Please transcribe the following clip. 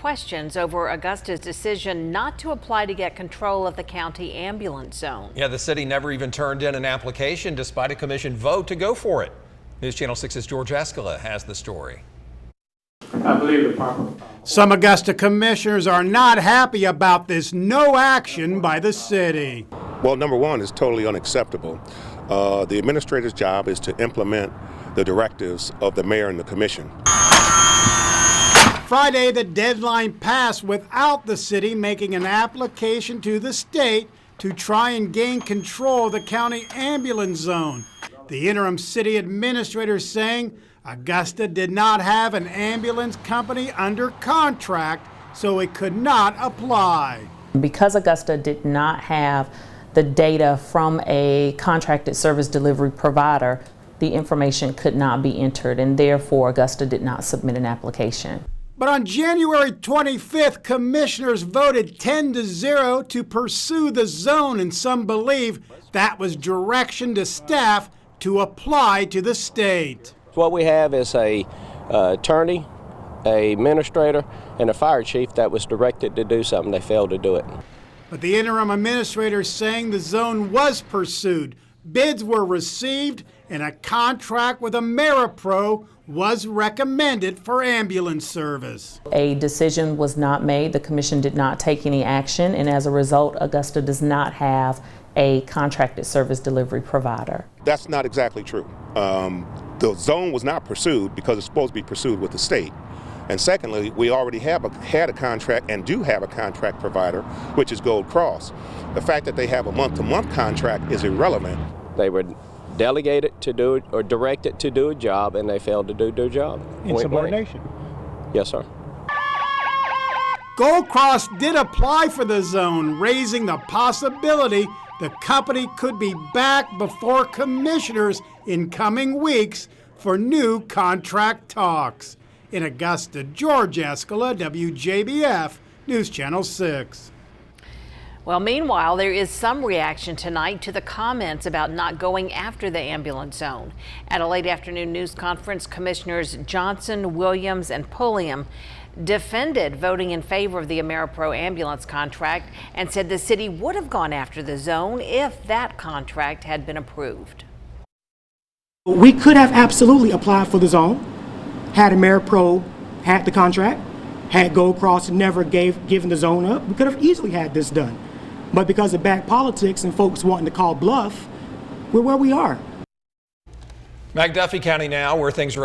questions over Augusta's decision not to apply to get control of the county ambulance zone. Yeah, the city never even turned in an application despite a commission vote to go for it. News Channel 6's George Escala has the story. I believe the proper. Some Augusta commissioners are not happy about this no action by the city. Well, number one, is totally unacceptable. The administrator's job is to implement the directives of the mayor and the commission. Friday, the deadline passed without the city making an application to the state to try and gain control of the county ambulance zone. The interim city administrator saying Augusta did not have an ambulance company under contract, so it could not apply. Because Augusta did not have the data from a contracted service delivery provider, the information could not be entered, and therefore Augusta did not submit an application. But on January 25th, commissioners voted 10-0 to pursue the zone, and some believe that was direction to staff to apply to the state. What we have is a attorney, a administrator, and a fire chief that was directed to do something. They failed to do it. But the interim administrator saying the zone was pursued, bids were received, and a contract with AmeriPro was recommended for ambulance service. A decision was not made. The commission did not take any action, and as a result, Augusta does not have a contracted service delivery provider. That's not exactly true. The zone was not pursued because it's supposed to be pursued with the state. And secondly, we already had a contract and do have a contract provider, which is Gold Cross. The fact that they have a month-to-month contract is irrelevant. They were delegated to do it or directed to do a job, and they failed to do their job. Insubordination. Yes, sir. Gold Cross did apply for the zone, raising the possibility the company could be back before commissioners in coming weeks for new contract talks. In Augusta, George Escala, WJBF, News Channel 6. Well, meanwhile, there is some reaction tonight to the comments about not going after the ambulance zone. At a late afternoon news conference, Commissioners Johnson, Williams, and Pulliam defended voting in favor of the AmeriPro ambulance contract and said the city would have gone after the zone if that contract had been approved. We could have absolutely applied for the zone had AmeriPro had the contract, had Gold Cross never given the zone up. We could have easily had this done. But because of bad politics and folks wanting to call bluff, we're where we are. McDuffie County now, where things are